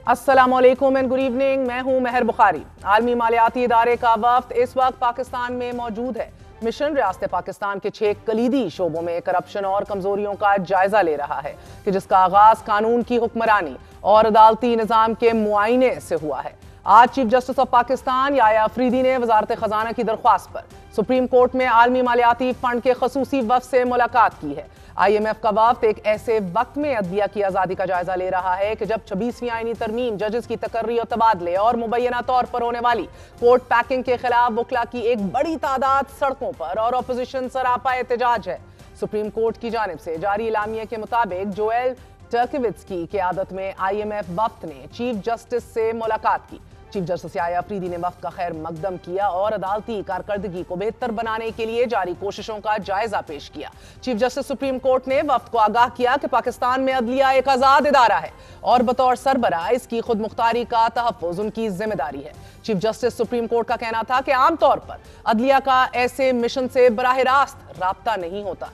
अस्सलामुअलैकुम and good evening. मैं हूं महर बुखारी। आलमी मालियाती इदारे का वफ्द इस वक्त पाकिस्तान में मौजूद है। मिशन रियासत पाकिस्तान के 6 कलीदी शोबों में करप्शन और कमजोरियों का जायजा ले रहा है कि जिसका आगाज कानून की हुक्मरानी और अदालती निज़ाम के मुआयने से हुआ है। आज chief justice of Pakistan Yahya Afridi ने वजारत खजाना की दरख्वास्त पर सुप्रीम कोर्ट में आलमी मालियाती फंड के खसूसी वफ्द से मुलाकात की है। IMF का वफ्द एक ऐसे वक्त में अदलिया की आजादी का जायजा ले रहा है कि जब 26वीं आईनी तरमीम, जजेस की तकर्री और तबादले और मुबैना तौर पर होने वाली कोर्ट पैकिंग के खिलाफ वकला की एक बड़ी तादाद सड़कों पर और अपोजिशन सरापा एहतजाज है। सुप्रीम कोर्ट की जानिब से जारी इलामिया के मुताबिक जोएल टर्किविट्स की क़यादत में IMF वफ्द ने चीफ जस्टिस से मुलाकात की। चीफ जस्टिस याया अफरीदी ने वफ्द का खैर मकदम किया और अदालती कारकर्दगी को बेहतर बनाने के लिए जारी कोशिशों का जायजा पेश किया। चीफ जस्टिस सुप्रीम कोर्ट ने वफ्द को आगाह किया कि पाकिस्तान में अदलिया एक आजाद इदारा है और बतौर सरबराह इसकी खुद मुख्तारी का तहफ़्फ़ुज़ उनकी जिम्मेदारी है। चीफ जस्टिस सुप्रीम कोर्ट का कहना था कि आमतौर पर अदलिया का ऐसे मिशन से बराह रास्त राब्ता नहीं होता।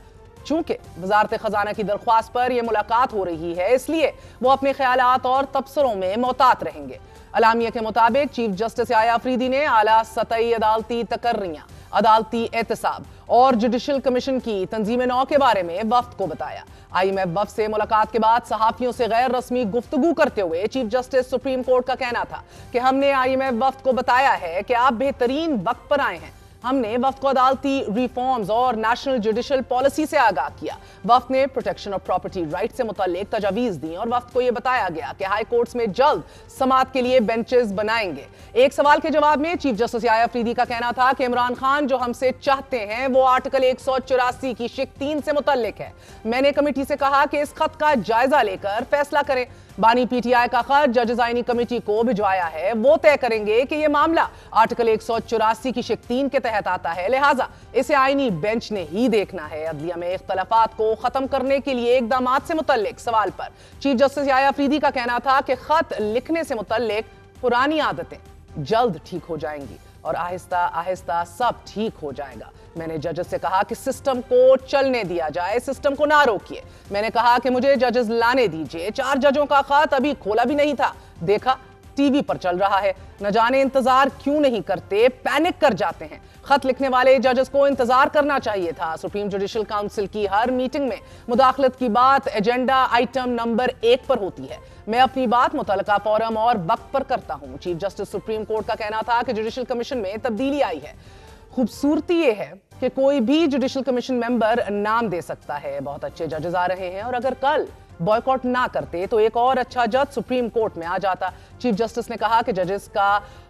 चूंकि वजारत खजाना की दरख्वास्त पर यह मुलाकात हो रही है, इसलिए वो अपने ख्यालात और तबसरों में मोहतात रहेंगे। अलामिया के मुताबिक चीफ जस्टिस याया अफरीदी ने आला सतही अदालती तकर्रियां, अदालती एहतसाब और जुडिशल कमीशन की तंजीम नौ के बारे में वफ्द को बताया। IMF वफ्द से मुलाकात के बाद सहाफियों से गैर रस्मी गुफ्तगू करते हुए चीफ जस्टिस सुप्रीम कोर्ट का कहना था कि हमने IMF वफ्द को बताया है कि आप बेहतरीन वक्त पर आए हैं। हमने वफ्द को अदालती रिफॉर्म्स और नेशनल जुडिशल पॉलिसी से आगाह किया। वफ्द ने प्रोटेक्शन ऑफ प्रॉपर्टी राइट से मुताल्लिक तजावीज दी और वफ्द को यह बताया गया कि हाई कोर्ट्स में जल्द समाअत के लिए बेंचेस बनाएंगे। एक सवाल के जवाब में चीफ जस्टिस याया अफरीदी का कहना था कि इमरान खान जो हमसे चाहते हैं वो आर्टिकल 184 की शिक 3 से मुताल्लिक है। मैंने कमेटी से कहा कि इस खत का जायजा लेकर फैसला करें। बानी PTI का खत जजेस आईनी कमेटी को भिजवाया है, वो तय करेंगे कि यह मामला आर्टिकल 184 की शिक 3 के तहत आता है, लिहाजा इसे आईनी बेंच ने ही देखना है। अदलिया में इख्तलाफात को खत्म करने के लिए इकदामात से मुतल्लिक सवाल पर चीफ जस्टिस याया अफरीदी का कहना था कि खत लिखने से मुतल्लिक पुरानी आदतें जल्द ठीक हो जाएंगी और आहिस्ता आहिस्ता सब ठीक हो जाएगा। मैंने जजेस से कहा कि सिस्टम को चलने दिया जाए, सिस्टम को ना रोकिए। मैंने कहा कि मुझे जजेस लाने दीजिए। 4 जजों का खत अभी खोला भी नहीं था, देखा टीवी पर चल रहा है। न जाने इंतजार क्यों नहीं करते, पैनिक कर जाते हैं। खत लिखने वाले जजेस को इंतजार करना चाहिए था। सुप्रीम जुडिशल काउंसिल की हर मीटिंग में मुदाखलत की बात एजेंडा आइटम नंबर 1 पर होती है। मैं अपनी बात मुतलका फोरम और वक्त पर करता हूं। चीफ जस्टिस सुप्रीम कोर्ट का कहना था कि जुडिशल कमीशन में तब्दीली आई है। खूबसूरती यह है कि कोई भी जुडिशल कमीशन मेंबर नाम दे सकता है। बहुत अच्छे जजेस आ रहे हैं और अगर कल बॉयकॉट ना करते तो एक और अच्छा जज सुप्रीम कोर्ट में आ जाता। चीफ जस्टिस ने कहा कि जजेस का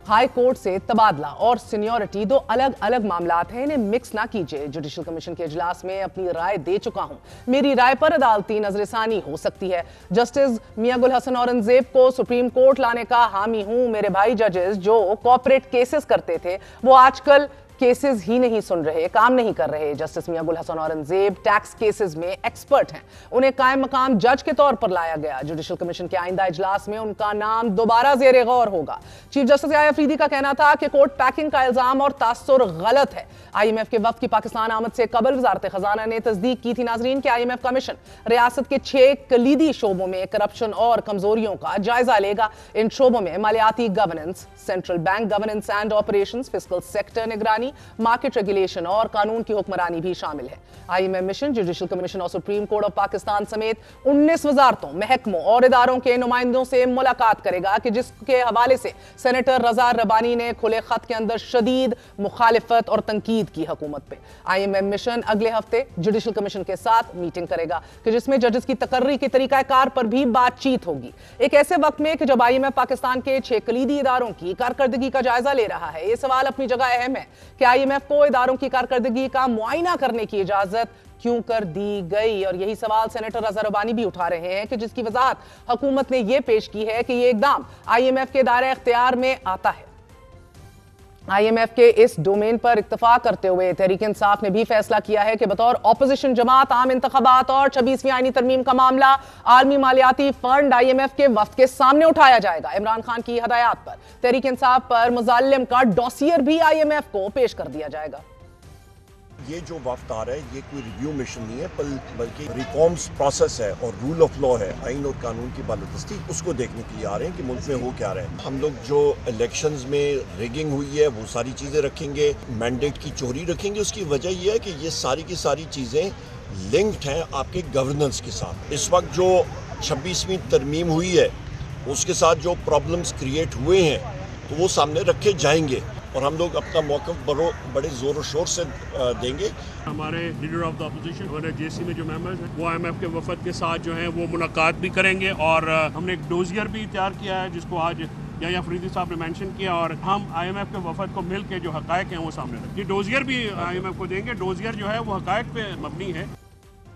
हाई कोर्ट से तबादला और सीनियरिटी 2 अलग अलग मामलात हैं, इन्हें मिक्स ना कीजिए। जुडिशल कमीशन के इजलास में अपनी राय दे चुका हूं, मेरी राय पर अदालती नजरसानी हो सकती है। जस्टिस मियां गुल हसन औरंगजेब को सुप्रीम कोर्ट लाने का हामी हूं। मेरे भाई जजेस जो कॉर्पोरेट केसेस करते थे वो आजकल केसेस ही नहीं सुन रहे, काम नहीं कर रहे। जस्टिस मियां गुल हसन औरंगजेब टैक्स केसेस में एक्सपर्ट हैं, उन्हें कायम मकाम जज के तौर पर लाया गया। जुडिशल कमीशन के आइंदा इजलास में उनका नाम दोबारा ज़ेरे गौर होगा। चीफ जस्टिस याया अफरीदी का कहना था कि कोर्ट पैकिंग का इल्जाम और तासुर गलत है। IMF के वफ्द की पाकिस्तान आमद से कबल वजारत खजाना ने तस्दीक की थी नाजरीन कि IMF का मिशन रियासत के 6 कलीदी शोबों में करप्शन और कमजोरियों का जायजा लेगा। इन शोबों में मालियाती governance, central bank governance and operations, fiscal sector निगरानी, मार्केट रेगुलेशन और कानून की हुक्मरानी भी शामिल है। IMF मिशन जुडिशल कमीशन और सुप्रीम कोर्ट ऑफ पाकिस्तान समेत 19 वजारतों, महकमों और इदारों के नुमाइंदों से मुलाकात करेगा कि जिसके हवाले से सेनेटर रजा रबानी ने खुले खत के अंदर शदीद मुखालिफत और तनकीद की हुकूमत पे। IMF मिशन अगले हफ्ते जुडिशल कमीशन के साथ मीटिंग करेगा कि जिसमें जजेस की तकर्री के तरीकाकार पर भी बातचीत होगी। एक ऐसे वक्त में कि जब IMF पाकिस्तान के 6 कलीदी इदारों की कारकर्दगी का जायजा ले रहा है। ये सवाल अपनी जगह अहम है कि IMF को इदारों की कारकर्दगी का मुआयना करने की इजाजत क्यों कर दी गई, और यही सवाल सेनेटर रजा रबानी भी उठा रहे हैं कि जिसकी वजाहत हुकूमत ने यह पेश की है कि यह इकदाम IMF के दायरे इख्तियार में आता है। IMF के इस डोमेन पर इत्तफाक करते हुए तहरीक इंसाफ ने भी फैसला किया है कि बतौर ऑपोजिशन जमात आम इंतखाबात और 26वीं आईनी तरमीम का मामला आलमी मालियाती फंड IMF के वफ्द के सामने उठाया जाएगा। इमरान खान की हदायत पर तहरीक इंसाफ पर मुजालिम का डॉसियर भी IMF को पेश कर दिया जाएगा। ये जो वफ्त आ रहा है ये कोई रिव्यू मिशन नहीं है, बल्कि रिफॉर्म्स प्रोसेस है और रूल ऑफ लॉ है, आइन और कानून की बालादस्ती, उसको देखने के लिए आ रहे हैं कि मुल्क में हो क्या रहा है। हम लोग जो इलेक्शंस में रिगिंग हुई है वो सारी चीज़ें रखेंगे, मैंडेट की चोरी रखेंगे। उसकी वजह यह है कि ये सारी की सारी चीज़ें लिंक्ड हैं आपके गवर्नेंस के साथ। इस वक्त जो 26वीं तरमीम हुई है उसके साथ जो प्रॉब्लम्स क्रिएट हुए हैं तो वो सामने रखे जाएंगे और हम लोग अपना मौक़िफ़ बड़े ज़ोर और शोर से देंगे। हमारे लीडर ऑफ द अपोजिशन और जेसी में जो मेंबर्स हैं वो आईएमएफ के वफद के साथ जो है वो मुलाकात भी करेंगे और हमने एक डोजियर भी तैयार किया है जिसको आज याया अफरीदी साहब ने मेंशन किया और हम आईएमएफ के वफद को मिल के जो हक़ाइक़ हैं वो सामने रखें। ये डोजियर भी आईएमएफ को देंगे। डोजियर जो है वो हक़ाइक़ पे मबनी है।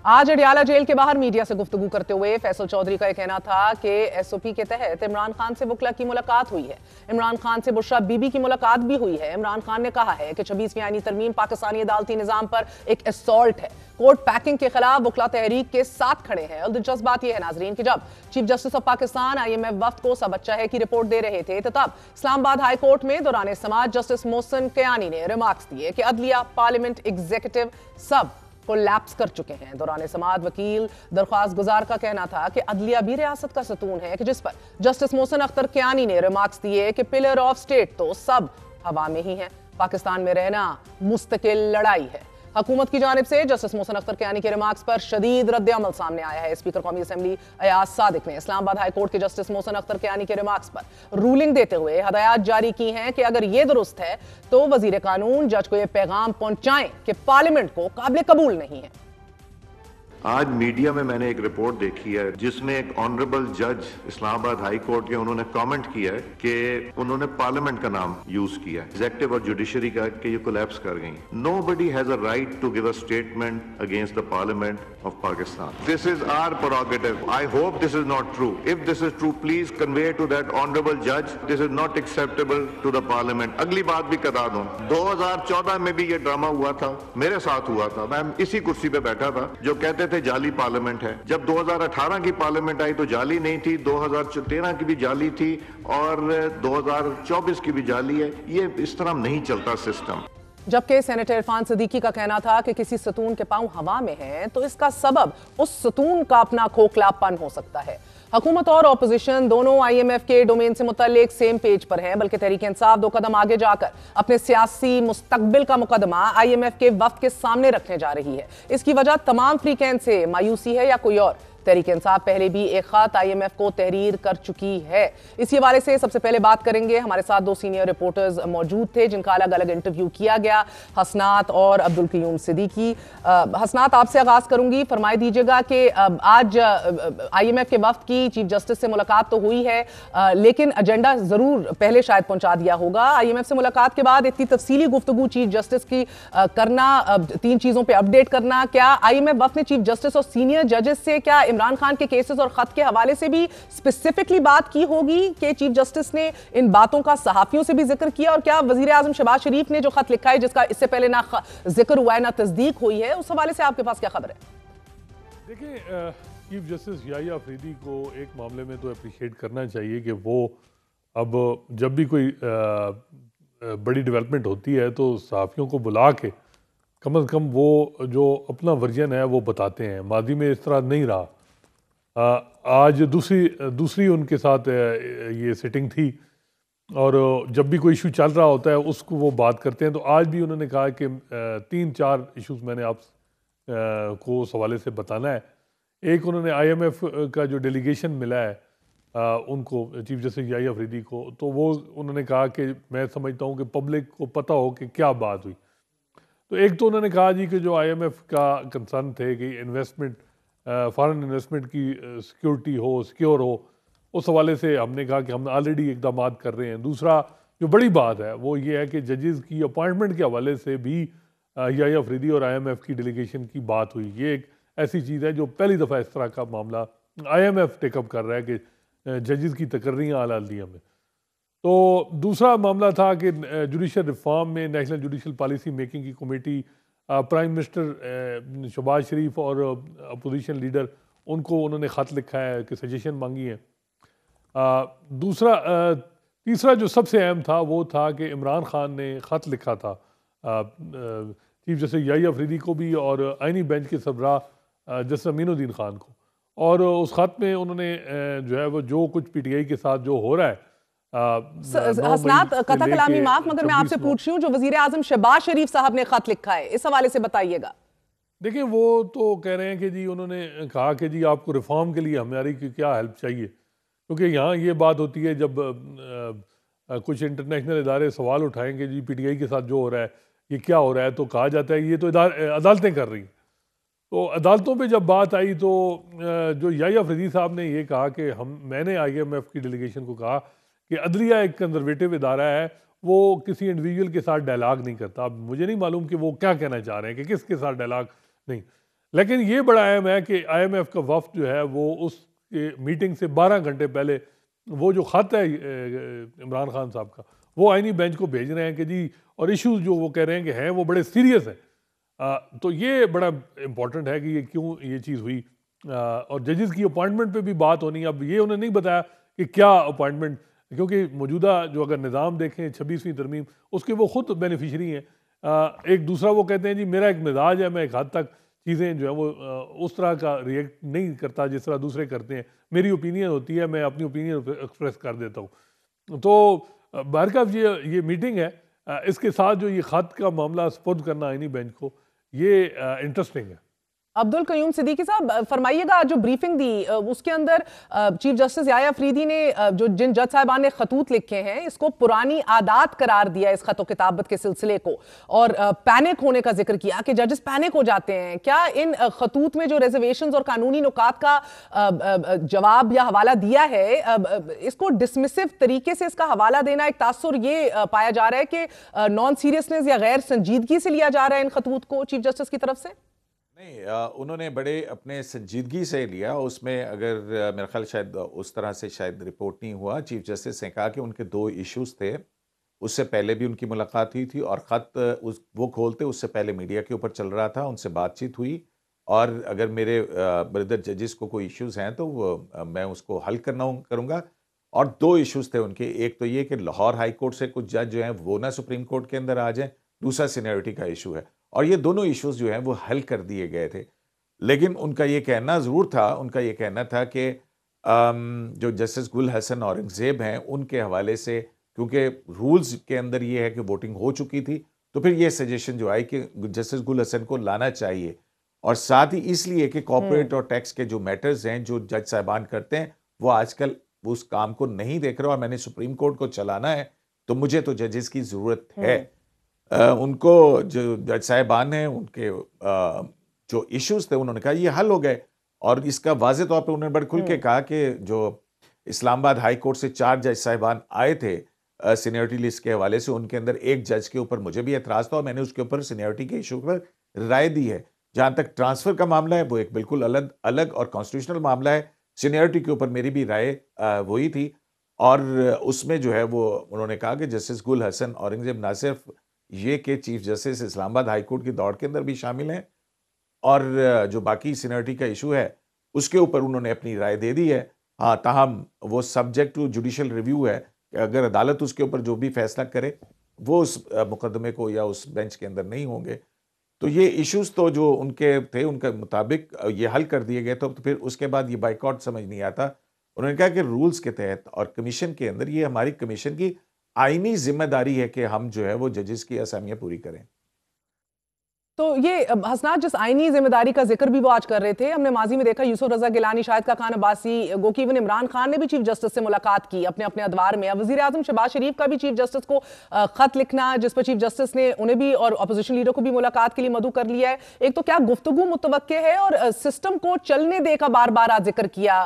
आज अडियाला जेल के बाहर मीडिया से गुफ्तगू करते हुए फैसल चौधरी का यह कहना था कि एसओपी के तहत इमरान खान से वकला की मुलाकात हुई है, इमरान खान से बुशरा बीबी की मुलाकात भी हुई है। इमरान खान ने कहा है कि 26वीं आईनी तरमीम पाकिस्तानी अदालती निजाम पर एक असॉल्ट है, कोर्ट पैकिंग के खिलाफ वकला तहरीक के साथ खड़े हैं। और दिलचस्प बात यह है नाजरीन कि जब chief justice of Pakistan IMF वफ्द को सब अच्छा है की रिपोर्ट दे रहे थे तो तब इस्लामाबाद हाई कोर्ट में दौरान समाज जस्टिस मोहसिन कयानी ने रिमार्क्स दिए कि अदलिया, पार्लियामेंट, एग्जीक्यूटिव सब कोलैप्स कर चुके हैं। दौरान समाअत वकील दरख्वास्त गुजार का कहना था कि अदलिया भी रियासत का सतून है, कि जिस पर जस्टिस मोहसिन अख्तर कियानी ने रिमार्क्स दिए कि पिलर ऑफ स्टेट तो सब हवा में ही है, पाकिस्तान में रहना मुस्तकिल लड़ाई है। हुकूमत की जानिब से जस्टिस मोहसिन अख्तर कियानी के रिमार्क्स पर शदीद रद्द-ए-अमल सामने आया है। स्पीकर कौमी असेंबली अयाज सादिक ने इस्लामाबाद हाई कोर्ट के जस्टिस मोहसिन अख्तर कियानी के रिमार्क्स पर रूलिंग देते हुए हदायत जारी की हैं कि अगर ये दुरुस्त है तो वजीर कानून जज को यह पैगाम पहुंचाएं कि पार्लियामेंट को काबिल कबूल नहीं है। आज मीडिया में मैंने एक रिपोर्ट देखी है जिसमें एक ऑनरेबल जज इस्लामाबाद हाई कोर्ट के उन्होंने कमेंट किया है कि उन्होंने पार्लियामेंट का नाम यूज किया है, एग्जीक्यूटिव और जुडिशरी का, कि ये कोलैप्स कर गई। Nobody has a right to give a statement against the parliament of Pakistan. This is our prerogative. I hope this is not true. If this is true please convey to that honourable जज this is not acceptable to the parliament. अगली बात भी बता दूं, 2014 में भी ये drama हुआ था, मेरे साथ हुआ था, मैं इसी कुर्सी पे बैठा था, जो कहते थे जाली पार्लियामेंट है। जब 2018 की पार्लियामेंट आई तो जाली नहीं थी, 2013 की भी जाली थी और 2024 की भी जाली है। ये इस तरह नहीं चलता सिस्टम। जबकि सेनेटर इरफान सिद्दीकी का कहना था कि किसी सतून के पांव हवा में हैं तो इसका सबब उस सतून का अपना खोखलापन हो सकता है। हुकूमत और ऑपोजिशन दोनों IMF के डोमेन से मुतल्लिक सेम पेज पर हैं, बल्कि तहरीक इंसाफ 2 कदम आगे जाकर अपने सियासी मुस्तकबिल का मुकदमा IMF के वफ्द के सामने रखने जा रही है। इसकी वजह तमाम फ्रीकैन से मायूसी है या कोई और? तहरीक इंसाफ पहले भी एक खत IMF को तहरीर कर चुकी है। इसी हवाले से सबसे पहले बात करेंगे, हमारे साथ 2 सीनियर रिपोर्टर्स मौजूद थे जिनका अलग अलग इंटरव्यू किया गया, हसनात और अब्दुल क़य्यूम सिद्दीकी। हसनात, आपसे आगाज करूंगी, फरमाई दीजिएगा कि आज IMF के वफ्द की चीफ जस्टिस से मुलाकात तो हुई है, लेकिन एजेंडा जरूर पहले शायद पहुंचा दिया होगा। IMF से मुलाकात के बाद इतनी तफसीली गुफ्तगू चीफ जस्टिस की करना, 3 चीजों पर अपडेट करना, क्या IMF वफ्द ने चीफ जस्टिस और सीनियर जजेस से क्या इमरान खान के केसेस और खत के हवाले से भी स्पेसिफिकली बात की होगी कि चीफ जस्टिस ने इन बातों का सहाफियों से भी जिक्र किया? और क्या वजीर आजम शहबाज शरीफ ने जो खत लिखा है जिसका इससे पहले ना जिक्र हुआ है ना तस्दीक हुई है, उस हवाले से आपके पास क्या खबर है? देखिए, चीफ जस्टिस याया अफरीदी को एक मामले में तो अप्रिशिएट करना चाहिए कि वो अब जब भी कोई बड़ी डेवलपमेंट होती है तो सहाफ़ियों को बुला के कम से कम वो जो अपना वर्जन है वो बताते हैं। माजी में इस तरह नहीं रहा। आज दूसरी उनके साथ ये सिटिंग थी और जब भी कोई इशू चल रहा होता है उसको वो बात करते हैं। तो आज भी उन्होंने कहा कि 3-4 इश्यूज मैंने आप को उस हवाले से बताना है। एक, उन्होंने IMF का जो डेलीगेशन मिला है उनको, चीफ जस्टिस याया अफरीदी को, तो वो उन्होंने कहा कि मैं समझता हूँ कि पब्लिक को पता हो कि क्या बात हुई। तो एक तो उन्होंने कहा जी कि जो IMF का कंसर्न थे कि इन्वेस्टमेंट, फॉरेन इन्वेस्टमेंट की सिक्योरिटी हो, सिक्योर हो, उस हवाले से हमने कहा कि हम ऑलरेडी इकदाम कर रहे हैं। दूसरा जो बड़ी बात है वो ये है कि जजेस की अपॉइंटमेंट के हवाले से भी याया अफरीदी और IMF की डेलीगेशन की बात हुई। ये एक ऐसी चीज़ है जो पहली दफ़ा इस तरह का मामला IMF टेकअप कर रहा है कि जजेस की तकर्रियाँ आला-दिया में। तो दूसरा मामला था कि जुडिशल रिफॉर्म में नेशनल जुडिशल पॉलिसी मेकिंग की कमेटी, प्राइम मिनिस्टर शहबाज शरीफ और अपोजिशन लीडर, उनको उन्होंने ख़त लिखा है कि सजेशन मांगी है। तीसरा जो सबसे अहम था वो था कि इमरान खान ने ख़त लिखा था चीफ जस्टिस याहिया अफरीदी को भी और आइनी बेंच के सरबराह जस्टिस अमीनुद्दीन खान को। और उस खत में उन्होंने जो है वो जो कुछ पीटीआई के साथ जो हो रहा है हसनात कथा कलामी माफ, मगर मैं आपसे पूछ रही हूँ जो वजीर आजम शहबाज शरीफ साहब ने खत लिखा है, इस हवाले से बताइएगा। देखिए वो तो कह रहे हैं कि जी उन्होंने कहा कि जी आपको रिफॉर्म के लिए हमारी क्या हेल्प चाहिए, क्योंकि यहाँ ये बात होती है जब कुछ इंटरनेशनल इदारे सवाल उठाएंगे जी पीटीआई के साथ जो हो रहा है ये क्या हो रहा है, तो कहा जाता है ये तो अदालतें कर रही हैं। तो अदालतों पे जब बात आई तो जो याहिया अफरीदी साहब ने ये कहा कि मैंने IMF की डेलीगेशन को कहा कि अदलिया एक कंजर्वेटिव इदारा है, वो किसी इंडिविजुअल के साथ डायलॉग नहीं करता। अब मुझे नहीं मालूम कि वो क्या कहना चाह रहे हैं कि किसके साथ डायलॉग नहीं, लेकिन ये बड़ा अहम है कि IMF का वफ्द जो है वो उस मीटिंग से 12 घंटे पहले वो जो ख़त है इमरान खान साहब का वो आइनी बेंच को भेज रहे हैं कि जी, और इश्यूज जो वो कह रहे हैं कि हैं वो बड़े सीरियस हैं। तो ये बड़ा इम्पॉर्टेंट है कि ये क्यों ये चीज़ हुई। और जजेस की अपॉइंटमेंट पे भी बात होनी। अब ये उन्होंने नहीं बताया कि क्या अपॉइंटमेंट, क्योंकि मौजूदा जो अगर निज़ाम देखें 26वीं तरमीम उसके वो ख़ुद बेनिफिशरी हैं। एक दूसरा वो कहते हैं जी मेरा एक मिजाज है, मैं एक हद तक चीज़ें जो है वो उस तरह का रिएक्ट नहीं करता जिस तरह दूसरे करते हैं, मेरी ओपिनियन होती है, मैं अपनी ओपिनियन एक्सप्रेस कर देता हूँ। तो बहरकफ ये मीटिंग है, इसके साथ जो ये ख़त का मामला स्पुर्द करना आइनी बेंच को, ये इंटरेस्टिंग है। अब्दुल कयूम सिद्दीकी साहब फरमाइएगा, जो ब्रीफिंग दी उसके अंदर चीफ जस्टिस याहिया अफरीदी ने जो जिन जज साहिबान ने खतूत लिखे हैं इसको पुरानी आदात करार दिया इस खत किताबत के सिलसिले को, और पैनिक होने का जिक्र किया कि जजेस पैनिक हो जाते हैं। क्या इन खतूत में जो रिजर्वेशंस और कानूनी नुकात का जवाब या हवाला दिया है, इसको डिसमिसिव तरीके से इसका हवाला देना, एक तासुर ये पाया जा रहा है कि नॉन सीरियसनेस या गैर संजीदगी से लिया जा रहा है इन खतूत को चीफ जस्टिस की तरफ से? नहीं, उन्होंने बड़े अपने संजीदगी से लिया। उसमें अगर मेरा ख्याल शायद उस तरह से शायद रिपोर्ट नहीं हुआ। चीफ जस्टिस ने कहा कि उनके 2 इश्यूज थे, उससे पहले भी उनकी मुलाकात हुई थी और ख़त वो खोलते उससे पहले मीडिया के ऊपर चल रहा था, उनसे बातचीत हुई। और अगर मेरे ब्रदर जजेस को कोई इश्यूज हैं तो मैं उसको हल करूँगा। और 2 इश्यूज थे उनके, एक तो ये कि लाहौर हाई कोर्ट से कुछ जज जो हैं वो ना सुप्रीम कोर्ट के अंदर आ जाएं, दूसरा सीनियरिटी का इशू है। और ये दोनों इश्यूज जो हैं वो हल कर दिए गए थे। लेकिन उनका ये कहना ज़रूर था, उनका ये कहना था कि जो जस्टिस गुल हसन औरंगज़ेब हैं उनके हवाले से, क्योंकि रूल्स के अंदर ये है कि वोटिंग हो चुकी थी, तो फिर ये सजेशन जो आई कि जस्टिस गुल हसन को लाना चाहिए। और साथ ही इसलिए कि कॉर्पोरेट और टैक्स के जो मैटर्स हैं जो जज साहिबान करते हैं वो आजकल उस काम को नहीं देख रहे, और मैंने सुप्रीम कोर्ट को चलाना है तो मुझे तो जजेस की ज़रूरत है। उनको जो जज साहिबान हैं उनके जो इश्यूज थे उन्होंने कहा ये हल हो गए। और इसका वाज़े तौर पे उन्होंने बड़े खुल के कहा कि जो इस्लामाबाद हाई कोर्ट से 4 जज साहिबान आए थे सीनियरिटी लिस्ट के हवाले से, उनके अंदर एक जज के ऊपर मुझे भी एतराज़ था और मैंने उसके ऊपर सीनियरिटी के इशू पर राय दी है। जहाँ तक ट्रांसफ़र का मामला है वो एक बिल्कुल अलग और कॉन्स्टिट्यूशनल मामला है। सीनियरिटी के ऊपर मेरी भी राय वही थी, और उसमें जो है वो उन्होंने कहा कि जस्टिस गुल हसन औरंगज़ेब ना सिर्फ ये कि chief justice Islamabad high court की दौड़ के अंदर भी शामिल हैं, और जो बाकी सीनियरिटी का इशू है उसके ऊपर उन्होंने अपनी राय दे दी है। हाँ, ताहम वो सब्जेक्ट टू जुडिशल रिव्यू है कि अगर अदालत उसके ऊपर जो भी फैसला करे वो उस मुकदमे को या उस बेंच के अंदर नहीं होंगे। तो ये इश्यूज तो जो उनके थे उनके मुताबिक ये हल कर दिए गए। तो फिर उसके बाद ये बाइकआउट समझ नहीं आता। उन्होंने कहा कि रूल्स के तहत और कमीशन के अंदर ये हमारी कमीशन की आईनी जिम्मेदारी है कि हम जो है वो जजेस की असामियां पूरी करें। तो ये हसनात जिस आईनी जिम्मेदारी का जिक्र भी वो आज कर रहे थे, हमने माजी में देखा यूसुफ रजा गिलानी, शाहिद खान अब्बासी, गो कि इवन इमरान खान ने भी चीफ जस्टिस से मुलाकात की अपने अपने अदवार में। अब वजीर आजम शहबाज शरीफ का भी चीफ जस्टिस को खत लिखना, जिस पर चीफ जस्टिस ने उन्हें भी और अपोजिशन लीडर को भी मुलाकात के लिए मदऊ कर लिया है। एक तो क्या गुफ्तगू मुतवक्के है, और सिस्टम को चलने दे का बार बार आज जिक्र किया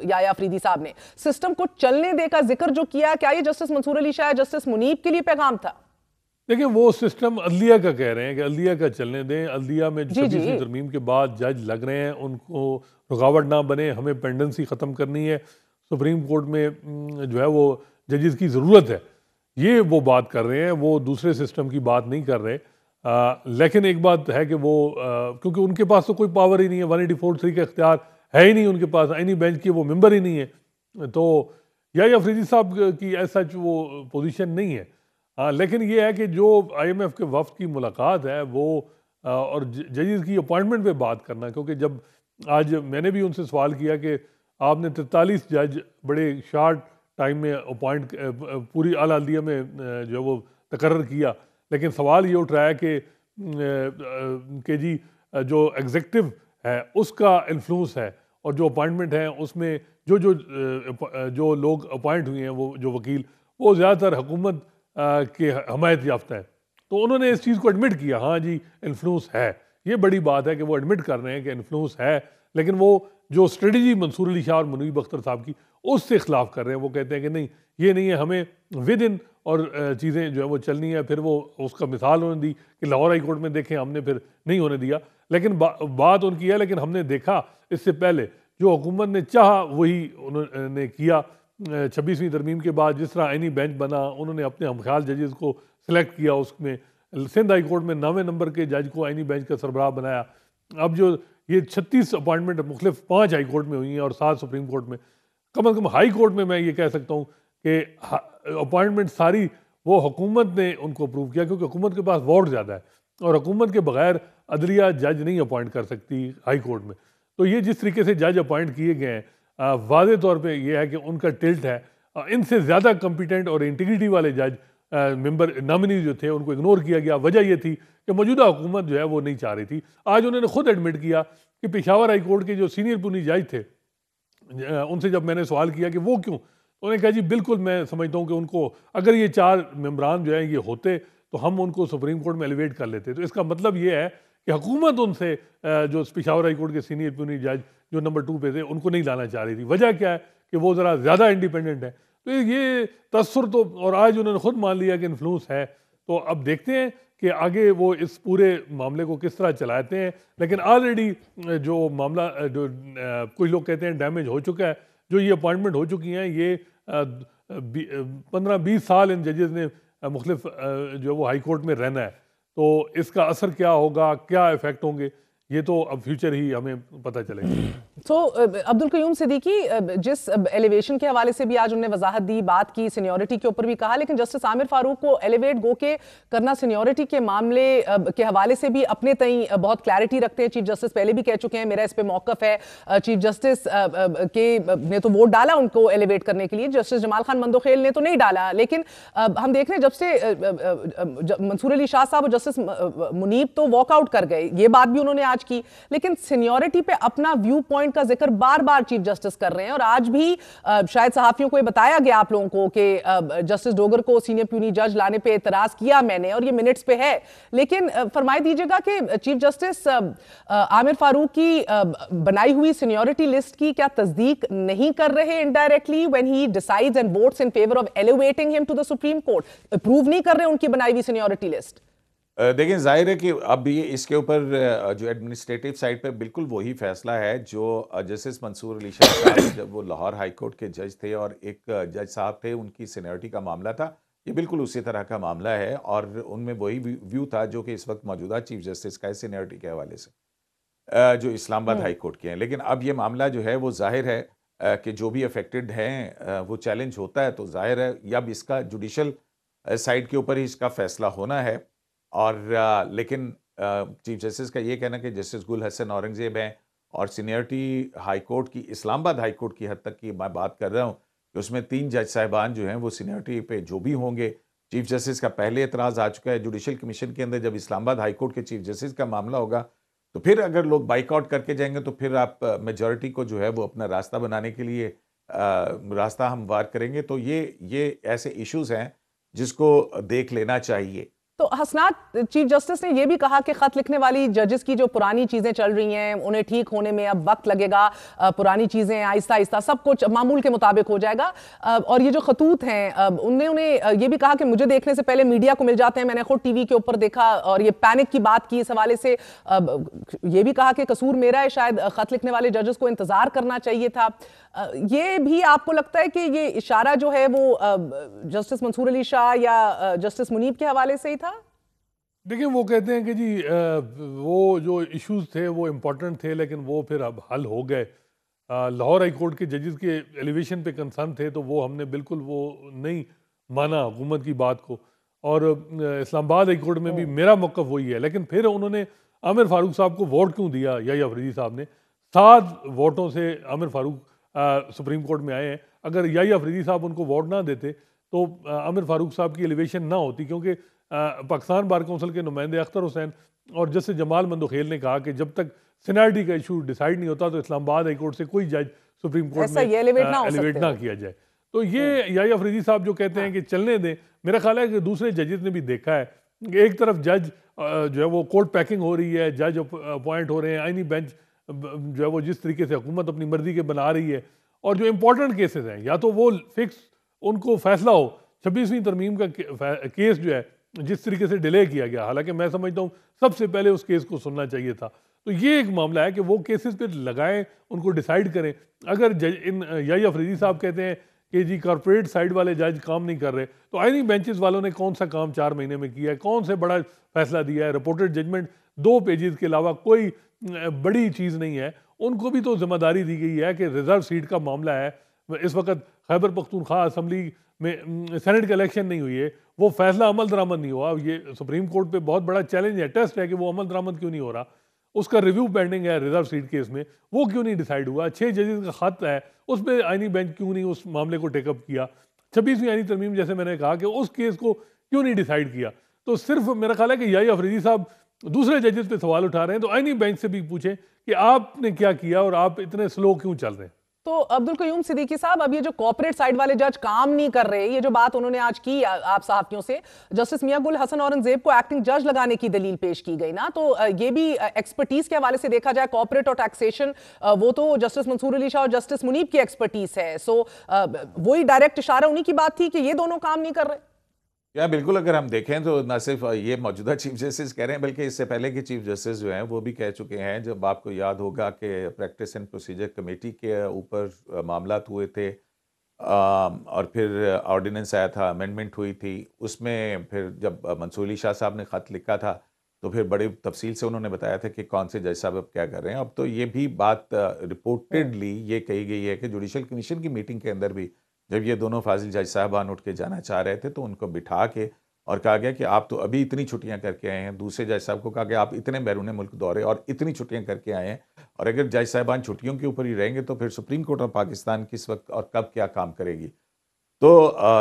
याहिया अफरीदी साहब ने, सिस्टम को चलने दे का जिक्र जो किया, क्या ये जस्टिस मंसूर अली शाह, जस्टिस मुनीब के लिए पैगाम था? देखिए वो सिस्टम अदलिया का कह रहे हैं कि अदलिया का चलने दें, अदलिया में 26वीं तरमीम के बाद जज लग रहे हैं उनको रुकावट ना बने, हमें पेंडेंसी ख़त्म करनी है, सुप्रीम कोर्ट में जो है वो जजेस की ज़रूरत है, ये वो बात कर रहे हैं, वो दूसरे सिस्टम की बात नहीं कर रहे। लेकिन एक बात है कि वो क्योंकि उनके पास तो कोई पावर ही नहीं है, 184(3) का इख्तियार है ही नहीं उनके पास, आईनी बेंच के वो मेंबर ही नहीं है, तो याहिया अफरीदी साहब की ऐसा वो पोजीशन नहीं है। हाँ, लेकिन ये है कि जो IMF के वफ्द की मुलाकात है वो और जजेस की अपॉइंटमेंट पे बात करना, क्योंकि जब आज मैंने भी उनसे सवाल किया कि आपने 43 जज बड़े शॉर्ट टाइम में अपॉइंट पूरी आला हल्दिया में जो है वो तकर्रर किया, लेकिन सवाल ये उठ रहा है कि जी जो एग्जेक्टिव है उसका इन्फ्लुएंस है और जो अपॉइंटमेंट है उसमें जो लोग अपॉइंट हुए हैं, वो जो वकील, वो ज़्यादातर हुकूमत के हमायत याफ्ता है। तो उन्होंने इस चीज़ को एडमिट किया, हाँ जी इन्फ्लुएंस है। ये बड़ी बात है कि वो एडमिट कर रहे हैं कि इन्फ्लुएंस है, लेकिन वो जो स्ट्रेटजी मंसूर अली शाह और मुनीब अख्तर साहब की, उससे खिलाफ कर रहे हैं। वो कहते हैं कि नहीं, ये नहीं है, हमें विद इन और चीज़ें जो है वो चलनी है। फिर वो उसका मिसाल उन्होंने दी कि लाहौर हाई कोर्ट में देखें, हमने फिर नहीं होने दिया, लेकिन बात उनकी है। लेकिन हमने देखा इससे पहले जो हुकूमत ने चाहा वही उन्होंने किया। 26वीं तरमीम के बाद जिस तरह आईनी बेंच बना, उन्होंने अपने हमख्याल जजेस को सिलेक्ट किया, उसमें सिंध हाई कोर्ट में 9वें नंबर के जज को आईनी बेंच का सरबराह बनाया। अब जो ये 36 अपॉइंटमेंट मुख्तलिफ 5 हाई कोर्ट में हुई हैं और 7 सुप्रीम कोर्ट में, कम से कम हाई कोर्ट में मैं ये कह सकता हूँ कि अपॉइंटमेंट सारी वो हुकूमत ने उनको अप्रूव किया, क्योंकि हुकूमत के पास वोट ज़्यादा है और हुकूमत के बगैर अदलिया जज नहीं अपॉइंट कर सकती हाई कोर्ट में। तो ये जिस तरीके से जज अपॉइंट किए गए हैं, वाज़े तौर पे ये है कि उनका टिल्ट है। इनसे ज़्यादा कॉम्पिटेंट और इंटीग्रिटी वाले जज मेंबर नॉमिनी जो थे उनको इग्नोर किया गया। वजह ये थी कि मौजूदा हुकूमत जो है वो नहीं चाह रही थी। आज उन्होंने खुद एडमिट किया कि पेशावर हाई कोर्ट के जो सीनियर पुनी जज थे, उनसे जब मैंने सवाल किया कि वो क्यों, तो उन्होंने कहा जी बिल्कुल मैं समझता हूँ कि उनको अगर ये 4 मेंबरान जो है ये होते तो हम उनको सुप्रीम कोर्ट में एलिवेट कर लेते। तो इसका मतलब ये है कि हुकूमत उनसे जो पेशावर हाई कोर्ट के सीनियर पुनी जज जो नंबर 2 पे थे उनको नहीं लाना चाह रही थी। वजह क्या है कि वो ज़रा ज़्यादा इंडिपेंडेंट है। तो ये तसर तो, और आज उन्होंने खुद मान लिया कि इन्फ्लुएंस है। तो अब देखते हैं कि आगे वो इस पूरे मामले को किस तरह चलाते हैं। लेकिन ऑलरेडी जो मामला जो कुछ लोग कहते हैं डैमेज हो चुका है। जो ये अपॉइंटमेंट हो चुकी हैं, ये 15-20 साल इन जजेस ने मुख्तलिफ जो वो हाई कोर्ट में रहना है। तो इसका असर क्या होगा, क्या इफेक्ट होंगे, ये तो अब फ्यूचर ही हमें पता चलेगा। तो अब्दुल कयूम सिद्दीकी, जिस एलिवेशन के हवाले से भी आज उन्होंने वजाहत दी, बात की, सीनियरिटी के ऊपर भी कहा, लेकिन जस्टिस आमिर फारूक को एलिवेट गो के करना सीनियरिटी के मामले के हवाले से भी अपने तई बहुत क्लैरिटी रखते हैं। चीफ जस्टिस पहले भी कह चुके हैं मेरा इस पे मौकफ है। चीफ जस्टिस के ने तो वोट डाला उनको एलिवेट करने के लिए, जस्टिस जमाल खान मंदोखेल ने तो नहीं डाला। लेकिन हम देख रहे हैं जब से मंसूर अली शाह साहब और जस्टिस मुनीब तो वॉकआउट कर गए, ये बात भी उन्होंने आज की, लेकिन सीनियरिटी पे अपना व्यू पॉइंट का जिक्र बार बार चीफ जस्टिस कर रहे हैं। और आज भी शायद सहाफियों को ये बताया गया आप लोगों को कि जस्टिस डोगर को सीनियर प्यूनी जज लाने पे एतराज किया मैंने और ये मिनट्स पे है। लेकिन फरमाई दीजिएगा कि चीफ जस्टिस आमिर फारूक की बनाई हुई सीनियरिटी लिस्ट की क्या तस्दीक नहीं कर रहे indirectly when he decides and votes in favour of elevating him to the supreme court? Approve नहीं कर रहे उनकी बनाई हुई सीनियरिटी लिस्ट? देखिए, जाहिर है कि अब ये इसके ऊपर जो एडमिनिस्ट्रेटिव साइड पे बिल्कुल वही फैसला है जो जस्टिस मंसूर अली शाह साहब जब वो लाहौर हाई कोर्ट के जज थे और एक जज साहब थे, उनकी सीनियरिटी का मामला था, ये बिल्कुल उसी तरह का मामला है। और उनमें वही व्यू था जो कि इस वक्त मौजूदा चीफ जस्टिस का है सीनियरिटी के हवाले से, जो इस्लामाबाद हाई कोर्ट के हैं। लेकिन अब ये मामला जो है वो जाहिर है कि जो भी अफेक्टेड हैं वो चैलेंज होता है, तो जाहिर है अब इसका जुडिशल साइड के ऊपर ही इसका फैसला होना है। और लेकिन चीफ जस्टिस का ये कहना कि जस्टिस गुल हसन औरंगजेब हैं और सीनियरिटी हाई कोर्ट की, इस्लामाबाद हाई कोर्ट की हद तक की मैं बात कर रहा हूँ कि उसमें 3 जज साहिबान जो हैं वो सीनियरिटी पे जो भी होंगे, चीफ जस्टिस का पहले एतराज़ आ चुका है जुडिशल कमीशन के अंदर। जब इस्लामाबाद हाई कोर्ट के चीफ जस्टिस का मामला होगा तो फिर अगर लोग बाइकआउट करके जाएंगे तो फिर आप मेजॉरिटी को जो है वो अपना रास्ता बनाने के लिए रास्ता हमवार करेंगे। तो ये ऐसे इश्यूज हैं जिसको देख लेना चाहिए। तो हसनात, चीफ जस्टिस ने यह भी कहा कि खत लिखने वाली जजेस की जो पुरानी चीजें चल रही हैं उन्हें ठीक होने में अब वक्त लगेगा, पुरानी चीजें आहिस्ता आहिस्ता सब कुछ मामूल के मुताबिक हो जाएगा। और ये जो खतूत हैं उन्होंने ये भी कहा कि मुझे देखने से पहले मीडिया को मिल जाते हैं, मैंने खुद टीवी के ऊपर देखा, और ये पैनिक की बात की। इस हवाले से ये भी कहा कि कसूर मेरा है, शायद खत लिखने वाले जजेस को इंतजार करना चाहिए था। ये भी आपको लगता है कि ये इशारा जो है वो जस्टिस मंसूर अली शाह या जस्टिस मुनीब के हवाले से ही था? देखिए, वो कहते हैं कि जी वो जो इश्यूज थे वो इम्पोर्टेंट थे, लेकिन वो फिर अब हल हो गए। लाहौर हाई कोर्ट के जजेस के एलिवेशन पे कंसर्न थे, तो वो हमने बिल्कुल वो नहीं माना हुकूमत की बात को। और इस्लामाबाद हाई कोर्ट में भी मेरा मौक़िफ़ वही है। लेकिन फिर उन्होंने आमिर फारूक साहब को वोट क्यों दिया याहिया अफरीदी साहब ने? 7 वोटों से आमिर फारूक सुप्रीम कोर्ट में आए हैं। अगर याहिया अफरीदी साहब उनको वोट ना देते तो आमिर फारूक साहब की एलिवेशन ना होती, क्योंकि पाकिस्तान बार कौंसिल के नुमाइंदे अख्तर हुसैन और जस्टिस जमाल मंदोखेल ने कहा कि जब तक सीनियरिटी का इशू डिसाइड नहीं होता तो इस्लामाबाद हाई कोर्ट से कोई जज सुप्रीम कोर्ट में एलिवेट ना किया जाए। तो ये याहिया अफरीदी साहब जो कहते हैं कि चलने दें, मेरा ख्याल है कि दूसरे जजेस ने भी देखा है कि एक तरफ जज जो है वो कोर्ट पैकिंग हो रही है, जज अपॉइंट हो रहे हैं, आईनी बेंच जो है वो जिस तरीके से हुकूमत अपनी मर्जी के बना रही है, और जो इंपॉर्टेंट केसेस हैं या तो वो फिक्स उनको फैसला हो। 26वीं तरमीम का केस जो है जिस तरीके से डिले किया गया, हालांकि मैं समझता हूँ सबसे पहले उस केस को सुनना चाहिए था। तो ये एक मामला है कि वो केसेस पे लगाएं, उनको डिसाइड करें। अगर याहिया अफरीदी साहब कहते हैं कि जी कॉर्पोरेट साइड वाले जज काम नहीं कर रहे, तो आईनी बेंचेस वालों ने कौन सा काम 4 महीने में किया है, कौन से बड़ा फैसला दिया है? रिपोर्टेड जजमेंट 2 पेजेस के अलावा कोई बड़ी चीज़ नहीं है। उनको भी तो जिम्मेदारी दी गई है कि रिजर्व सीट का मामला है, इस वक्त खैबर पख्तूनख्वा असम्बली में सेनेट का इलेक्शन नहीं हुई है, वो फैसला अमल दरामद नहीं हुआ। ये सुप्रीम कोर्ट पे बहुत बड़ा चैलेंज है, टेस्ट है कि वो अमल दरामद क्यों नहीं हो रहा। उसका रिव्यू पेंडिंग है रिजर्व सीट केस में, वो क्यों नहीं डिसाइड हुआ। 6 जजेस का खत है, उस पर आईनी बेंच क्यों नहीं उस मामले को टेकअप किया। 26वीं आईनी तरमीम जैसे मैंने कहा कि उस केस को क्यों नहीं डिसाइड किया। तो सिर्फ मेरा ख्याल है कि याहिया अफरीदी साहब दूसरे जजेस पे सवाल उठा रहे हैं, तो आईनी बेंच से भी पूछें कि आपने क्या किया और आप इतने स्लो क्यों चल रहे हैं। तो अब्दुल कयूम सिद्दीकी साहब, अब ये जो कॉर्पोरेट साइड वाले जज काम नहीं कर रहे, ये जो बात उन्होंने आज की आप सहाफियों से, जस्टिस मियां गुल हसन औरंगजेब को एक्टिंग जज लगाने की दलील पेश की गई ना, तो ये भी एक्सपर्टीज के हवाले से देखा जाए, कॉर्पोरेट और टैक्सेशन वो तो जस्टिस मंसूर अली शाह और जस्टिस मुनीब की एक्सपर्टीज है। सो वही डायरेक्ट इशारा उन्हीं की बात थी कि ये दोनों काम नहीं कर रहे। या बिल्कुल, अगर हम देखें तो न सिर्फ ये मौजूदा चीफ जस्टिस कह रहे हैं, बल्कि इससे पहले के चीफ जस्टिस जो हैं वो भी कह चुके हैं। जब आपको याद होगा कि प्रैक्टिस एंड प्रोसीजर कमेटी के ऊपर मामला हुए थे और फिर ऑर्डिनेंस आया था, अमेंडमेंट हुई थी, उसमें फिर जब मंसूर अली शाह साहब ने ख़त लिखा था तो फिर बड़ी तफसील से उन्होंने बताया था कि कौन से जज साहब अब क्या कर रहे हैं। अब तो ये भी बात रिपोर्टेडली ये कही गई है कि जुडिशल कमीशन की मीटिंग के अंदर भी जब ये दोनों फाजिल जज साहबान उठ के जाना चाह रहे थे तो उनको बिठा के और कहा गया कि आप तो अभी इतनी छुट्टियां करके आए हैं। दूसरे जज साहब को कहा कि आप इतने बैरून मुल्क दौरे और इतनी छुट्टियां करके आए हैं, और अगर जज साहबान छुट्टियों के ऊपर ही रहेंगे तो फिर सुप्रीम कोर्ट ऑफ पाकिस्तान किस वक्त और कब क्या काम करेगी। तो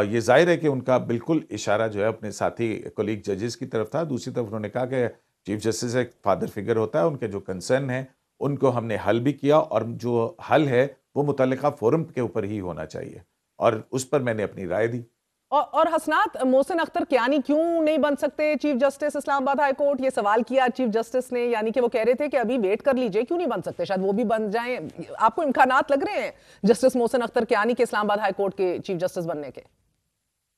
ये जाहिर है कि उनका बिल्कुल इशारा जो है अपने साथी कोलीग जजेस की तरफ था। दूसरी तरफ उन्होंने कहा कि चीफ जस्टिस एक फादर फिगर होता है, उनके जो कंसर्न है उनको हमने हल भी किया, और जो हल है वो मुतल्लिका फोरम के ऊपर ही होना चाहिए, और उस पर मैंने अपनी राय दी। और हसनात, मोहसिन अख्तर कियानी क्यों नहीं बन सकते chief justice Islamabad high court? ये सवाल किया चीफ जस्टिस ने, यानी कि वो कह रहे थे कि अभी वेट कर लीजिए, क्यों नहीं बन सकते, शायद वो भी बन जाएं। आपको इम्कानात लग रहे हैं जस्टिस मोहसिन अख्तर कियानी के इस्लामाबाद हाई कोर्ट के चीफ जस्टिस बनने के?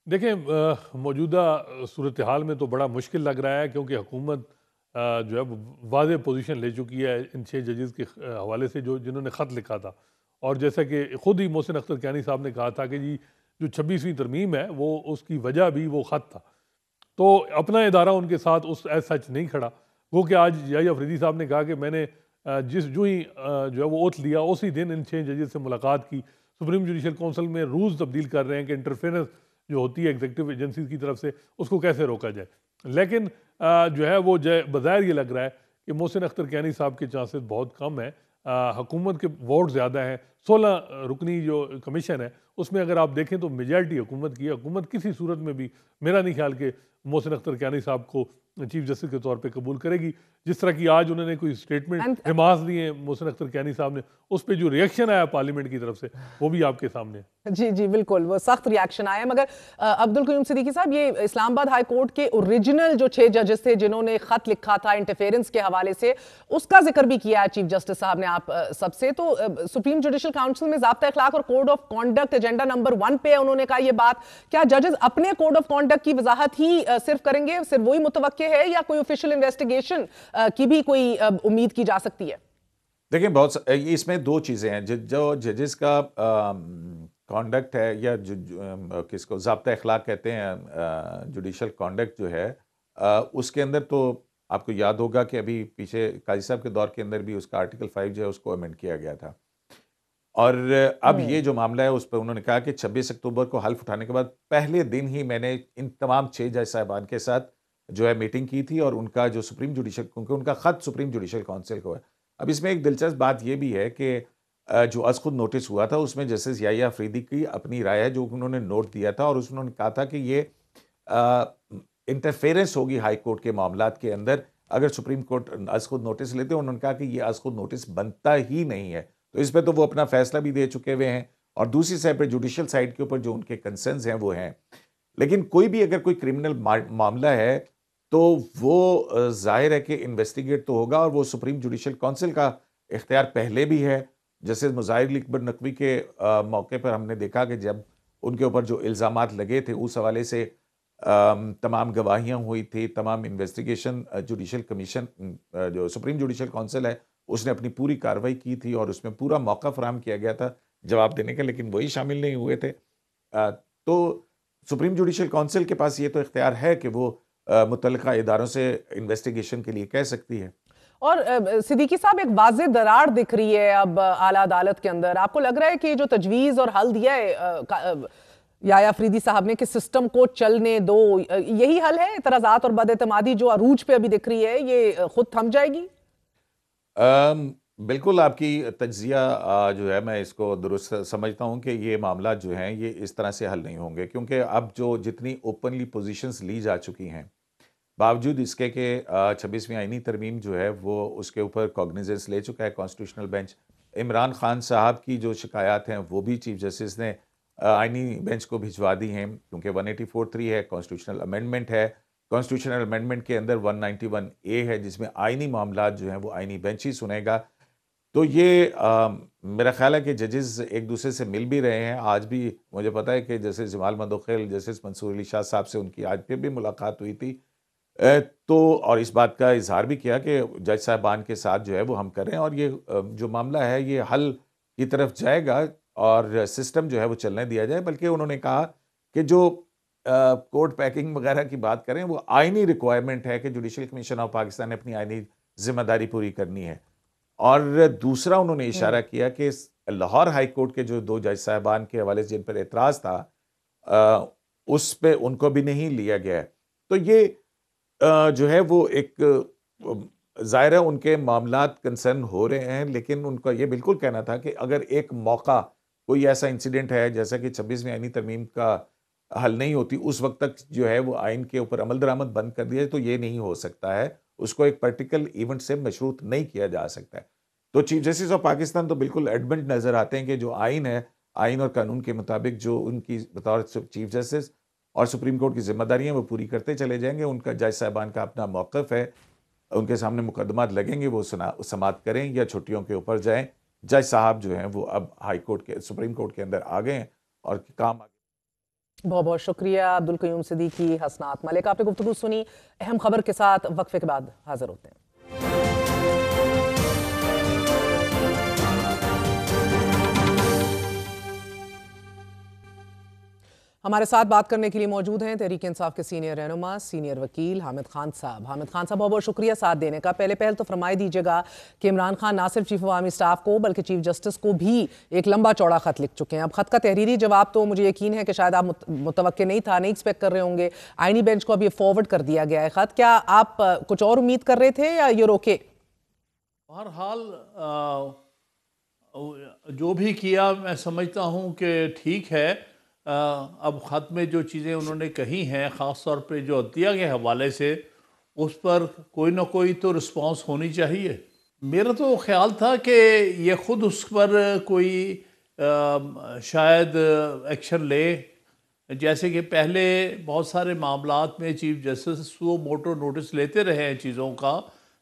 देखें, मौजूदा सूरत हाल में तो बड़ा मुश्किल लग रहा है, क्योंकि हुकूमत जो है वाज़ेह पोजीशन ले चुकी है इन 6 जजेस के हवाले से जो जिन्होंने ख़त लिखा था। और जैसा कि ख़ुद ही मोहसिन अख्तर कियानी साहब ने कहा था कि जी जो 26वीं तरमीम है वो उसकी वजह भी वो ख़त था, तो अपना इदारा उनके साथ उस एज सच नहीं खड़ा। वो कि आज याहिया अफरीदी साहब ने कहा कि मैंने जो ही जो है वो ओथ लिया उसी दिन इन 6 जजेस से मुलाकात की। सुप्रीम जुडिशल काउंसिल में रूल्स तब्दील कर रहे हैं कि इंटरफेरेंस जो होती है एग्जीक्यूटिव एजेंसी की तरफ से उसको कैसे रोका जाए। लेकिन जो है वो बज़ाहिर ये लग रहा है कि मोहसिन अख्तर कियानी साहब के चांसेस बहुत कम है। हुकूमत के वोट ज़्यादा हैं, 16 रुकनी जो कमीशन है उसमें अगर आप देखें तो मेजॉरिटी हुकूमत की है। हुकूमत किसी सूरत में भी मेरा नहीं ख्याल कि मोहसिन अख्तर कियानी साहब को चीफ जस्टिस के तौर पे कबूल करेगी। जिस तरह की आज उन्होंने कोई स्टेटमेंट रिमार्क दिए मोहसिन अख्तर कियानी साहब ने, उस पर जो रिएक्शन आया पार्लियामेंट की तरफ से वो भी आपके सामने है। जी जी बिल्कुल, वो सख्त रिएक्शन आया। मगर अब्दुल कयूम सिद्दीकी साहब, ये इस्लामाबाद हाई कोर्ट के ओरिजिनल जो 6 जजेस थे जिन्होंने खत लिखा था इंटरफेरेंस के हवाले से, उसका जिक्र भी किया है चीफ जस्टिस साहब ने आप सबसे। तो सुप्रीम जुडिशल काउंसिल में ज़ाब्ता अखलाक और code of conduct agenda number 1 पे है, उन्होंने कहा ये बात। क्या जजेस अपने कोड ऑफ कॉन्डक्ट की वजाहत ही सिर्फ करेंगे, सिर्फ वही मुतवक्के है, या कोई ऑफिशियल इन्वेस्टिगेशन की भी कोई उम्मीद की जा सकती है? देखिए, बहुत इसमें 2 चीज़ें हैं। जो जजेस का कॉन्डक्ट है, या किसको ज़ाब्ता अखलाक कहते हैं, जुडिशल कॉन्डक्ट जो है, उसके अंदर तो आपको याद होगा कि अभी पीछे काजी साहब के दौर के अंदर भी उसका आर्टिकल 5 जो है उसको अमेंड किया गया था। और अब ये जो मामला है उस पर उन्होंने कहा कि 26 अक्टूबर को हल्फ उठाने के बाद पहले दिन ही मैंने इन तमाम 6 जज साहिबान के साथ जो है मीटिंग की थी और उनका जो सुप्रीम जुडिशल, क्योंकि उनका ख़त सुप्रीम जुडिशल काउंसिल को है। अब इसमें एक दिलचस्प बात यह भी है कि जो अज़ खुद नोटिस हुआ था उसमें जस्टिस याहिया अफरीदी की अपनी राय है जो उन्होंने नोट दिया था, और उन्होंने कहा था कि ये इंटरफेरेंस होगी हाई कोर्ट के मामलात के अंदर अगर सुप्रीम कोर्ट अज़ खुद नोटिस लेते। उन्होंने कहा कि ये अज़ खुद नोटिस बनता ही नहीं है, तो इस पर तो वो अपना फैसला भी दे चुके हुए हैं, और दूसरी साइड पर जुडिशल साइड के ऊपर जो उनके कंसर्न्स हैं वो हैं। लेकिन कोई भी अगर कोई क्रिमिनल मामला है तो वो जाहिर है कि इन्वेस्टिगेट तो होगा, और वो सुप्रीम जुडिशल काउंसिल का इख्तियार पहले भी है। जैसे मुज़ाहिर अकबर नकवी के मौके पर हमने देखा कि जब उनके ऊपर जो इल्ज़ामात लगे थे उस हवाले से तमाम गवाहियाँ हुई थी, तमाम इन्वेस्टिगेशन जुडिशल कमीशन जो सुप्रीम जुडिशल काउंसिल है उसने अपनी पूरी कार्रवाई की थी और उसमें पूरा मौका फराहम किया गया था जवाब देने का, लेकिन वही शामिल नहीं हुए थे। तो सुप्रीम जुडिशल काउंसिल के पास ये तो इख्तियार है कि वो मुतल्लिका इदारों से इन्वेस्टिगेशन के लिए कह सकती है। और सिद्दीकी साहब, एक वाज़ेह दरार दिख रही है अब आला अदालत के अंदर। आपको लग रहा है कि जो तजवीज़ और हल दिया है याहिया अफरीदी साहब ने कि सिस्टम को चलने दो, यही हल है? एतराज़ात और बदएतमादी जो अरूज पे अभी दिख रही है ये खुद थम जाएगी? बिल्कुल आपकी तज्जिया जो है मैं इसको दुरुस्त समझता हूँ कि ये मामला जो हैं ये इस तरह से हल नहीं होंगे, क्योंकि अब जो जितनी ओपनली पोजीशंस ली जा चुकी हैं, बावजूद इसके कि 26वीं आईनी तरमीम जो है वो उसके ऊपर कॉग्निजेंस ले चुका है कॉन्स्टिट्यूशनल बेंच। इमरान खान साहब की जो शिकायत हैं वो भी चीफ जस्टिस ने आईनी बेंच को भिजवा दी हैं, क्योंकि 184(3) है, कॉन्स्टिट्यूशनल अमेंडमेंट है। कॉन्स्टिट्यूशनल अमेंडमेंट के अंदर 191A है जिसमें आईनी मामलात जो हैं वो आईनी बेंच ही सुनेगा। तो ये मेरा ख्याल है कि जजेस एक दूसरे से मिल भी रहे हैं। आज भी मुझे पता है कि जैसे जमाल मंदोखेल, जस्टिस मंसूर अली शाह साहब से उनकी आज फिर भी मुलाकात हुई थी, तो और इस बात का इजहार भी किया कि जज साहबान के साथ जो है वो हम कर रहे हैं और ये जो मामला है ये हल की तरफ जाएगा और सिस्टम जो है वो चलने दिया जाए। बल्कि उन्होंने कहा कि जो कोर्ट पैकिंग वगैरह की बात करें वो आईनी रिक्वायरमेंट है कि जुडिशल कमीशन ऑफ पाकिस्तान ने अपनी आईनी जिम्मेदारी पूरी करनी है। और दूसरा उन्होंने इशारा किया कि लाहौर हाई कोर्ट के जो 2 जज साहबान के हवाले से जिन पर एतराज़ था उस पे उनको भी नहीं लिया गया है। तो ये जो है वो एक ज़ाहिर है उनके मामलात कंसर्न हो रहे हैं, लेकिन उनका ये बिल्कुल कहना था कि अगर एक मौका कोई ऐसा इंसिडेंट है जैसा कि 26वीं आईनी तरमीम का हल नहीं होती उस वक्त तक जो है वो आइन के ऊपर अमल दरामद बंद कर दिया, तो ये नहीं हो सकता है, उसको एक पर्टिकुलर इवेंट से मशरूत नहीं किया जा सकता है। तो चीफ जस्टिस ऑफ पाकिस्तान तो बिल्कुल एडमेंट नज़र आते हैं कि जो आइन है, आइन और कानून के मुताबिक जो उनकी बतौर चीफ जस्टिस और सुप्रीम कोर्ट की जिम्मेदारियां वो पूरी करते चले जाएंगे। उनका जज साहबान का अपना मौक़िफ़ है, उनके सामने मुकदमात लगेंगे, वो समाअत करें या छुट्टियों के ऊपर जाएं। जज साहब जो हैं वो अब हाई कोर्ट के सुप्रीम कोर्ट के अंदर आ गए हैं और काम बहुत बहुत शुक्रिया अब्दुल क़य्यूम सिद्दीकी, हसनात मलिक। आपने गुफ्तगू सुनी। अहम खबर के साथ वक्फे के बाद हाजिर होते हैं। हमारे साथ बात करने के लिए मौजूद हैं तहरीक इंसाफ के सीनियर रहनुमा, सीनियर वकील हामिद खान साहब। हामिद खान साहब, बहुत बहुत शुक्रिया साथ देने का। पहल तो फरमाई दीजिएगा कि इमरान खान ना सिर्फ चीफ अवामी स्टाफ को बल्कि चीफ जस्टिस को भी एक लंबा चौड़ा खत लिख चुके हैं। अब खत का तहरीरी जवाब तो मुझे यकीन है कि शायद आप मुतवक्के नहीं था, नहीं एक्सपेक्ट कर रहे होंगे। आईनी बेंच को अब ये फॉरवर्ड कर दिया गया है खत। क्या आप कुछ और उम्मीद कर रहे थे या ये रोके? बहरहाल जो भी किया मैं समझता हूँ कि ठीक है। अब ख़त में जो चीज़ें उन्होंने कही हैं, ख़ास तौर पे जो अतिया के हवाले से, उस पर कोई ना कोई तो रिस्पांस होनी चाहिए। मेरा तो ख्याल था कि ये ख़ुद उस पर कोई शायद एक्शन ले, जैसे कि पहले बहुत सारे मामलात में chief justice suo motu notice लेते रहे हैं चीज़ों का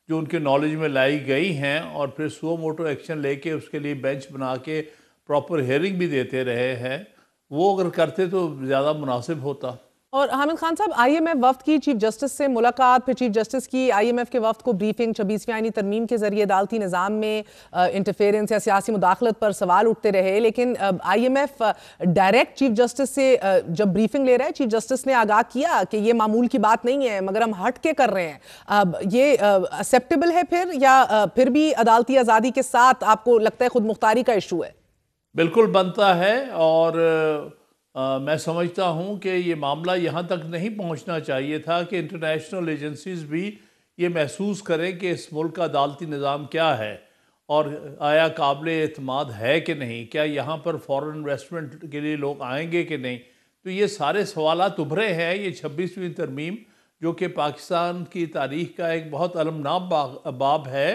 जो उनके नॉलेज में लाई गई हैं, और फिर सुओ मोटो एक्शन लेके उसके लिए बेंच बना के प्रॉपर हेयरिंग भी देते रहे हैं। वो अगर करते तो ज़्यादा मुनासिब होता। और हामिद खान साहब, IMF वफ्द की चीफ जस्टिस से मुलाकात, फिर चीफ जस्टिस की IMF के वफ्द को ब्रीफिंग, 26वीं आईनी तरमीम के जरिए अदालती निज़ाम में इंटरफेरेंस या सियासी मुदाखलत पर सवाल उठते रहे। लेकिन IMF डायरेक्ट चीफ जस्टिस से जब ब्रीफिंग ले रहा है, चीफ जस्टिस ने आगाह किया कि ये मामूल की बात नहीं है मगर हम हट के कर रहे हैं। अब ये एक्सेप्टेबल है फिर, या फिर भी अदालती आज़ादी के साथ आपको लगता है खुद मुख्तारी का इशू है? बिल्कुल बनता है, और मैं समझता हूँ कि ये मामला यहाँ तक नहीं पहुँचना चाहिए था कि इंटरनेशनल एजेंसीज़ भी ये महसूस करें कि इस मुल्क का अदालती निज़ाम क्या है और आया काबिल एतमाद है कि नहीं, क्या यहाँ पर फॉरेन इन्वेस्टमेंट के लिए लोग आएंगे कि नहीं। तो ये सारे सवालात उभरे हैं। ये 26वीं तरमीम जो कि पाकिस्तान की तारीख़ का एक बहुत अलमनाक बाब है,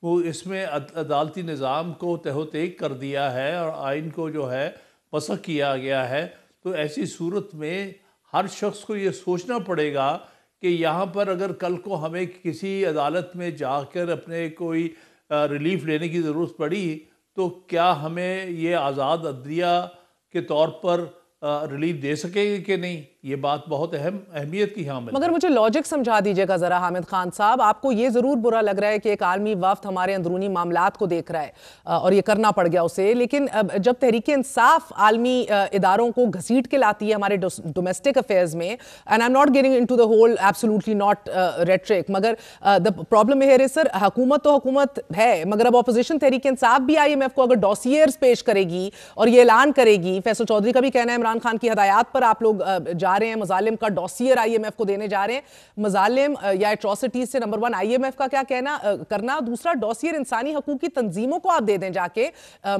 वो इसमें अदालती निज़ाम को तहोतेक कर दिया है और आइन को जो है मसख़ किया गया है। तो ऐसी सूरत में हर शख्स को ये सोचना पड़ेगा कि यहाँ पर अगर कल को हमें किसी अदालत में जाकर अपने कोई रिलीफ लेने की ज़रूरत पड़ी तो क्या हमें ये आज़ाद अदलिया के तौर पर रिलीफ दे सकेंगे कि नहीं, ये बात बहुत अहमियत की हामिल है। मगर मुझे लॉजिक समझा दीजिएगा ज़रा हामिद खान साहब, आपको ये ज़रूर बुरा लग रहा है कि एक आलमी वफ्द हमारे अंदरूनी मामलात को देख रहा है और ये करना पड़ गया उसे, लेकिन जब तहरीक इंसाफ आलमी इदारों को घसीट के लाती है हमारे डोमेस्टिक अफेयर्स में, and I am not getting into the whole absolutely not rhetoric, मगर the problem here is sir, हुकूमत तो हुकूमत है, मगर अब अपोजिशन तहरीक इंसाफ भी IMF को अगर डॉसियर्स पेश करेगी और ये ऐलान करेगी, फैसल चौधरी का भी कहना है इमरान खान की हदायत पर आप लोग जा रहे हैं, मजालिम का डॉसियर IMF को देने जा रहे हैं, मजालिम या एट्रोसिटीज से नंबर 1 IMF का क्या कहना करना, दूसरा डॉसियर इंसानी हकूक की तंजीमों को आप दे दें, जाके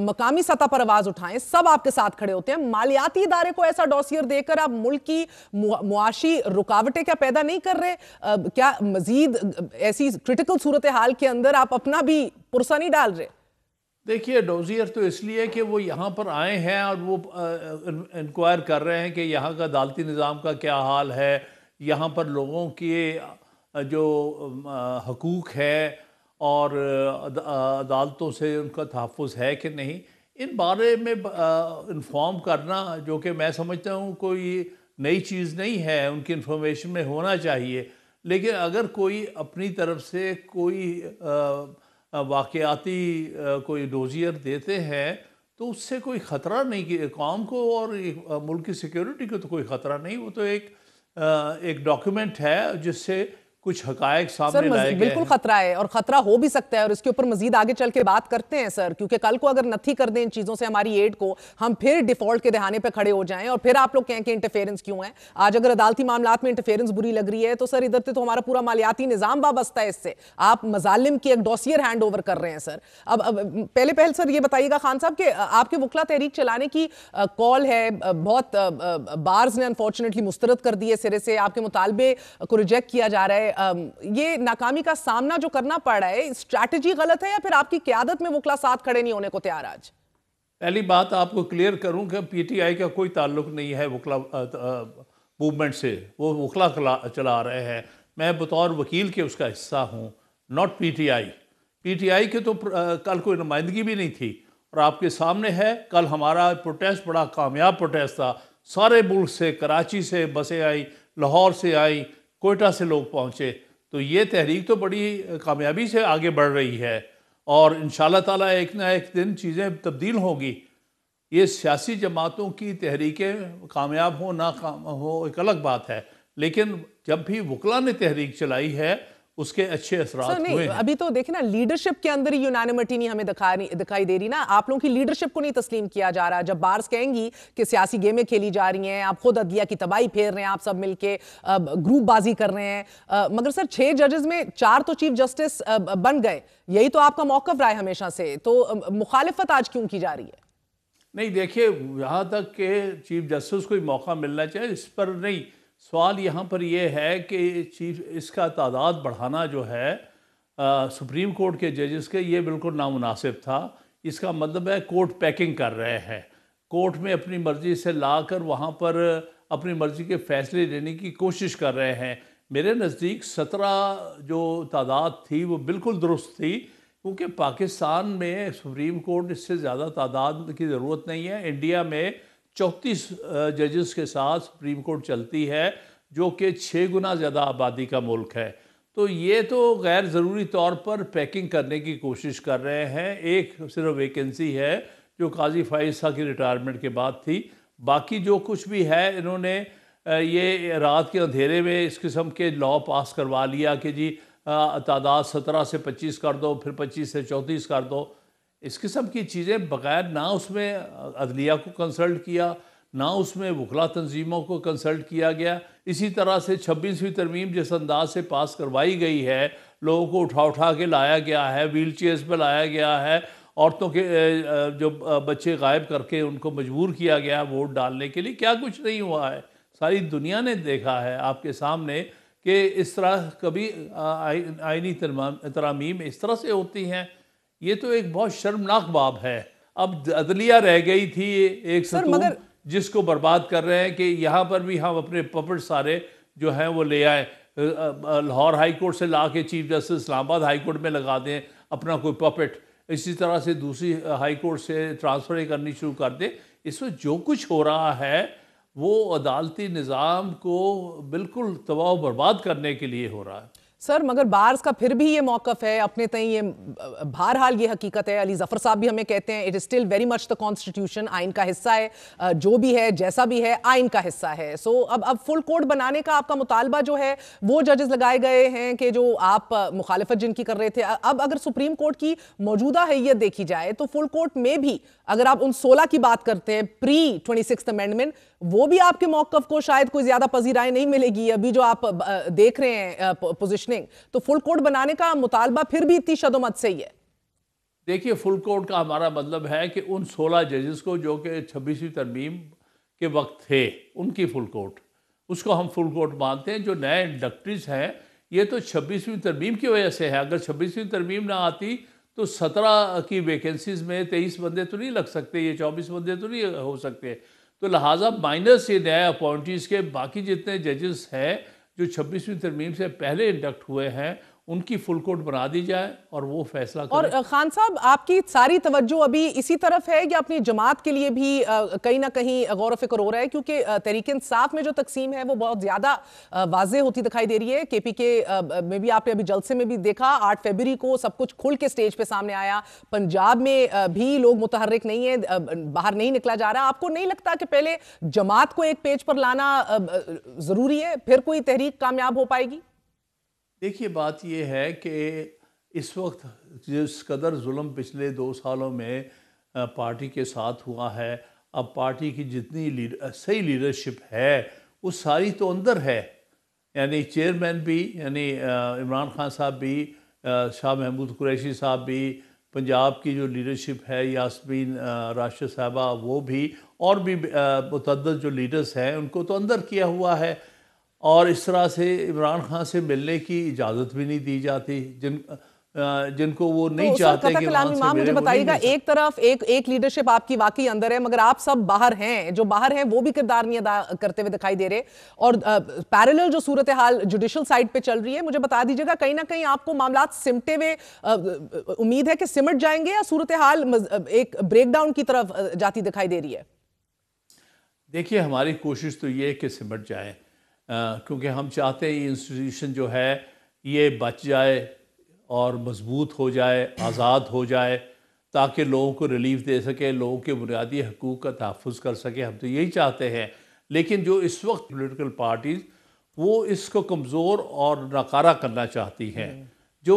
मकामी सतह पर आवाज उठाएं, सब आपके साथ खड़े होते हैं। मालियाती इदारे को ऐसा डॉसियर देकर आप मुल्क की मुआशी रुकावटें क्या पैदा नहीं कर रहे? क्या मजीद ऐसी क्रिटिकल सूरत हाल के अंदर आप अपना भी पुरसा नहीं डाल रहे? देखिए, डोजियर तो इसलिए कि वो यहाँ पर आए हैं और वो इंक्वायर कर रहे हैं कि यहाँ का अदालती निज़ाम का क्या हाल है, यहाँ पर लोगों के जो हकूक़ है और अदालतों से उनका तहफ़्फ़ुज़ है कि नहीं, इन बारे में इन्फॉर्म करना, जो कि मैं समझता हूँ कोई नई चीज़ नहीं है, उनकी इन्फॉर्मेशन में होना चाहिए। लेकिन अगर कोई अपनी तरफ से कोई वाक़याती कोई डोजियर देते हैं तो उससे कोई ख़तरा नहीं, कि कौम को और मुल्क की सिक्योरिटी को तो कोई ख़तरा नहीं, वो तो एक डॉक्यूमेंट है जिससे कुछ हकायक सामने लाए गए बिल्कुल खतरा है और खतरा हो भी सकता है, और इसके ऊपर मजीद आगे चल के बात करते हैं सर, क्योंकि कल को अगर नथी कर दें इन चीजों से हमारी एड को, हम फिर डिफॉल्ट के दहाने पे खड़े हो जाएं और फिर आप लोग कहें कि इंटरफेरेंस क्यों है। आज अगर अदालती मामलात में इंटरफेरेंस बुरी लग रही है तो सर इधर से तो हमारा पूरा मालियाती निजाम वाबस्ता है इससे, आप मजालिम की एक डॉसियर हैंड ओवर कर रहे हैं सर। अब पहले सर ये बताइएगा खान साहब कि आपके वकला तहरीक चलाने की कॉल है, बहुत बार्स ने अनफॉर्चुनेटली मुस्तरद कर दिए सिरे से, आपके मुतालबे को रिजेक्ट किया जा रहा है, ये नाकामी का सामना जो करना पड़ रहा है, स्ट्रैटेजी गलत है या फिर आपकी क़यादत में वकला साथ खड़े नहीं होने को तैयार? आज पहली बात आपको क्लियर करूं कि PTI का कोई ताल्लुक नहीं है वकला मूवमेंट से, वो वकला चला रहे हैं, मैं बतौर वकील के उसका हिस्सा हूं, नॉट PTI के तो कल कोई नुमाइंदगी भी नहीं थी और आपके सामने है, कल हमारा प्रोटेस्ट बड़ा कामयाब प्रोटेस्ट था, सारे मुल्क से, कराची से बसें आई, लाहौर से आई, कोयटा से लोग पहुंचे, तो ये तहरीक तो बड़ी कामयाबी से आगे बढ़ रही है और इंशाअल्लाह ताला एक ना एक दिन चीज़ें तब्दील होगी। ये सियासी जमातों की तहरीकें कामयाब हो ना हो एक अलग बात है, लेकिन जब भी वकला ने तहरीक चलाई है उसके अच्छे असरात हुए हैं। अभी तो देखें ना, लीडरशिप के अंदर ही यूनानिमिटी नहीं हमें दिखाई दे रही ना, आप लोगों की लीडरशिप को नहीं तस्लीम किया जा रहा। जब बार्स कहेंगी कि सियासी गेमें खेली जा रही हैं, आप खुद अदलिया की तबाही फेर रहे हैं, आप सब मिलके ग्रुपबाजी कर रहे हैं, मगर सर 6 जजेस में 4 तो चीफ जस्टिस बन गए, यही तो आपका मौक़िफ़ रहा है हमेशा से, तो मुखालिफत आज क्यों की जा रही है? नहीं, देखिए, यहाँ तक कि चीफ जस्टिस को ही मौका मिलना चाहिए, इस पर नहीं, सवाल यहाँ पर यह है कि चीफ इसका तादाद बढ़ाना जो है सुप्रीम कोर्ट के जजेस के, ये बिल्कुल नामुनासिब था। इसका मतलब है कोर्ट पैकिंग कर रहे हैं, कोर्ट में अपनी मर्ज़ी से लाकर वहाँ पर अपनी मर्ज़ी के फ़ैसले लेने की कोशिश कर रहे हैं। मेरे नज़दीक 17 जो तादाद थी वो बिल्कुल दुरुस्त थी, क्योंकि पाकिस्तान में सुप्रीम कोर्ट इससे ज़्यादा तादाद की ज़रूरत नहीं है। इंडिया में 34 जजेस के साथ सुप्रीम कोर्ट चलती है, जो कि 6 गुना ज़्यादा आबादी का मुल्क है। तो ये तो गैर ज़रूरी तौर पर पैकिंग करने की कोशिश कर रहे हैं। एक सिर्फ वैकेंसी है जो काजी फाइज़ की रिटायरमेंट के बाद थी, बाकी जो कुछ भी है इन्होंने ये रात के अंधेरे में इस किस्म के लॉ पास करवा लिया कि जी तादाद 17 से 25 कर दो, फिर 25 से 34 कर दो। इस किस्म की चीज़ें बग़ैर ना उसमें अदलिया को कंसल्ट किया, ना उसमें वकला तंजीमों को कंसल्ट किया गया। इसी तरह से 26वीं तरमीम जिस अंदाज से पास करवाई गई है, लोगों को उठा उठा के लाया गया है, व्हील चेयर्स पर लाया गया है, औरतों के जो बच्चे गायब करके उनको मजबूर किया गया वोट डालने के लिए, क्या कुछ नहीं हुआ है। सारी दुनिया ने देखा है आपके सामने कि इस तरह कभी आईनी तरामीम इस तरह से होती हैं। ये तो एक बहुत शर्मनाक बाब है। अब अदलिया रह गई थी एक सतून जिसको बर्बाद कर रहे हैं कि यहाँ पर भी हम अपने पपट सारे जो हैं वो ले आए, लाहौर हाई कोर्ट से ला के chief justice Islamabad high court में लगा दें अपना कोई पपेट, इसी तरह से दूसरी हाई कोर्ट से ट्रांसफ़र करनी शुरू कर दें। इसमें जो कुछ हो रहा है वो अदालती निज़ाम को बिल्कुल तबाह बर्बाद करने के लिए हो रहा है। सर मगर बार्स का फिर भी ये मौकफ है अपने तय, ये बहरहाल ये हकीकत है, अली जफर साहब भी हमें कहते हैं it is still very much the constitution, आइन का हिस्सा है, जो भी है जैसा भी है आइन का हिस्सा है। सो अब फुल कोड बनाने का आपका मुतालबा जो है वो जजेस लगाए गए हैं कि जो आप मुखालिफत जिनकी कर रहे थे, अब अगर सुप्रीम कोर्ट की मौजूदा हैयत देखी जाए तो फुल कोर्ट में भी अगर आप उन 16 की बात करते हैं प्री 26th अमेंडमेंट, वो भी आपके मौकफ को शायद कोई ज्यादा पजीराई नहीं मिलेगी। अभी जो आप देख रहे हैं पोजिशनिंग, तो फुल कोर्ट बनाने का मुतालबा फिर भी इतनी शदोमत से ही है। देखिए, फुल कोर्ट का हमारा मतलब है कि उन 16 जजेस को जो कि 26वीं तरमीम के वक्त थे, उनकी फुल कोर्ट, उसको हम फुल कोर्ट मानते हैं। जो नए इंडक्टरीज हैं ये तो 26वीं तरमीम की वजह से है। अगर 26वीं तरमीम ना आती तो 17 की वैकेंसीज में 23 बंदे तो नहीं लग सकते, ये 24 बंदे तो नहीं हो सकते। तो लिहाजा माइनस ये नए अपॉइंटीज़ के बाकी जितने जजेस हैं जो 26वीं तरमीम से पहले इंडक्ट हुए हैं, उनकी फुल कोर्ट बना दी जाए और वो फैसला करें। और खान साहब, आपकी सारी तवज्जो अभी इसी तरफ है या अपनी जमात के लिए भी कहीं ना कहीं गौर फिक्र हो रहा है? क्योंकि तहरीक इंसाफ में जो तकसीम है वो बहुत ज़्यादा वाज़ेह होती दिखाई दे रही है। KPK में भी आपने अभी जलसे में भी देखा, 8 फरवरी को सब कुछ खुल के स्टेज पे सामने आया। पंजाब में भी लोग मुतहर्रिक नहीं है, बाहर नहीं निकला जा रहा। आपको नहीं लगता कि पहले जमात को एक पेज पर लाना ज़रूरी है, फिर कोई तहरीक कामयाब हो पाएगी? देखिए, बात यह है कि इस वक्त जिस कदर जुल्म पिछले 2 सालों में पार्टी के साथ हुआ है, अब पार्टी की जितनी सही लीडरशिप है वो सारी तो अंदर है। यानी चेयरमैन भी, यानी इमरान खान साहब भी, शाह महमूद कुरैशी साहब भी, पंजाब की जो लीडरशिप है यास्मीन राशिद साहबा वो भी, और भी मुतअद्दिद जो लीडर्स हैं उनको तो अंदर किया हुआ है। और इस तरह से इमरान खान से मिलने की इजाज़त भी नहीं दी जाती, जिनको वो नहीं चाहते कि वहाँ से मिले। मुझे बताइएगा, एक तरफ एक लीडरशिप आपकी वाकई अंदर है, मगर आप सब बाहर हैं, जो बाहर हैं वो भी किरदार नहीं अदा करते हुए दिखाई दे रहे, और पैरेलल जो सूरत हाल जुडिशल साइड पे चल रही है, मुझे बता दीजिएगा कहीं ना कहीं आपको मामलात सिमटे हुए उम्मीद है कि सिमट जाएंगे या सूरत हाल एक ब्रेकडाउन की तरफ जाती दिखाई दे रही है? देखिए, हमारी कोशिश तो ये है कि सिमट जाए, क्योंकि हम चाहते हैं ये इंस्टीट्यूशन जो है ये बच जाए और मजबूत हो जाए, आज़ाद हो जाए, ताकि लोगों को रिलीफ दे सके, लोगों के बुनियादी हकूक़ का तहफ़्फ़ुज़ कर सके। हम तो यही चाहते हैं। लेकिन जो इस वक्त पॉलिटिकल पार्टीज़ वो इसको कमज़ोर और नाकारा करना चाहती हैं, जो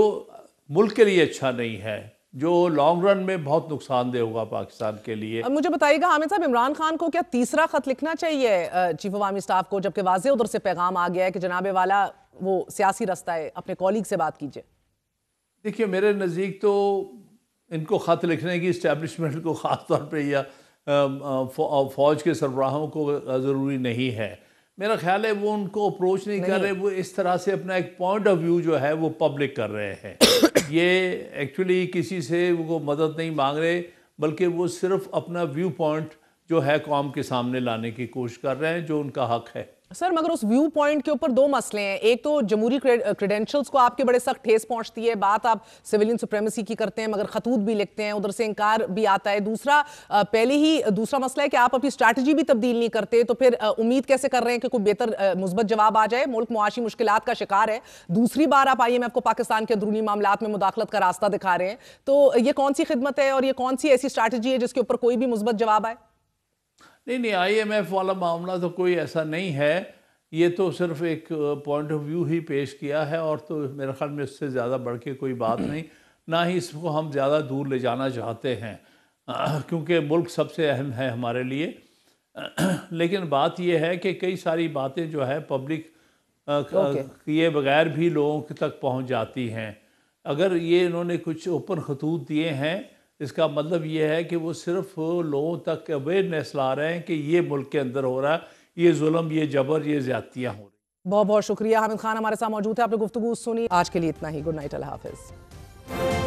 मुल्क के लिए अच्छा नहीं है, जो लॉन्ग रन में बहुत नुकसानदेह होगा पाकिस्तान के लिए। अब मुझे बताइएगा हामिद साहब, इमरान खान को क्या तीसरा खत लिखना चाहिए चीफ ऑफ आर्मी स्टाफ को, जबकि वाज़ेह उधर से पैगाम आ गया है कि जनाबे वाला वो सियासी रास्ता है, अपने कॉलीग से बात कीजिए? देखिए, मेरे नज़दीक तो इनको ख़त लिखने की इस्टेब्लिशमेंट को ख़ास तौर पे या फ़ौज के सरबराहों को ज़रूरी नहीं है। मेरा ख्याल है वो उनको अप्रोच नहीं कर रहे, वो इस तरह से अपना एक पॉइंट ऑफ व्यू जो है वो पब्लिक कर रहे हैं। ये एक्चुअली किसी से वो मदद नहीं मांग रहे, बल्कि वो सिर्फ अपना व्यू पॉइंट जो है कौम के सामने लाने की कोशिश कर रहे हैं, जो उनका हक है। सर, मगर उस व्यू पॉइंट के ऊपर 2 मसले हैं। एक तो जमहूरी क्रेडेंशियल्स को आपके बड़े सख्त ठेस पहुंचती है, बात आप सिविलियन सुप्रीमेसी की करते हैं, मगर खतूत भी लिखते हैं, उधर से इनकार भी आता है। दूसरा दूसरा मसला है कि आप अपनी स्ट्रैटेजी भी तब्दील नहीं करते, तो फिर उम्मीद कैसे कर रहे हैं कि कोई बेहतर मुस्बत जवाब आ जाए? मुल्क मुआशी मुश्किलात का शिकार है, दूसरी बार आप IMF को पाकिस्तान के अंदरूनी मामलात में मुदाखलत का रास्ता दिखा रहे हैं, तो ये कौन सी खिदमत है और ये कौन सी ऐसी स्ट्रैटेजी है जिसके ऊपर कोई भी मुस्बत जवाब आए? नहीं, IMF वाला मामला तो कोई ऐसा नहीं है, ये तो सिर्फ एक पॉइंट ऑफ व्यू ही पेश किया है, और तो मेरे ख्याल में इससे ज़्यादा बढ़ के कोई बात नहीं, ना ही इसको हम ज़्यादा दूर ले जाना चाहते हैं, क्योंकि मुल्क सबसे अहम है हमारे लिए। लेकिन बात यह है कि कई सारी बातें जो है पब्लिक किए बगैर भी लोगों तक पहुंच जाती हैं। अगर ये इन्होंने कुछ ओपन खतूत दिए हैं, इसका मतलब ये है कि वो सिर्फ लोगों तक अवेयरनेस ला रहे हैं कि ये मुल्क के अंदर हो रहा है, ये जुल्म, ये जबर, ये ज्यादतियाँ हो रही। बहुत बहुत शुक्रिया। हामिद खान हमारे साथ मौजूद है, आपने गुफ्तगू सुनी। आज के लिए इतना ही। गुड नाइट, अल्लाह हाफिज।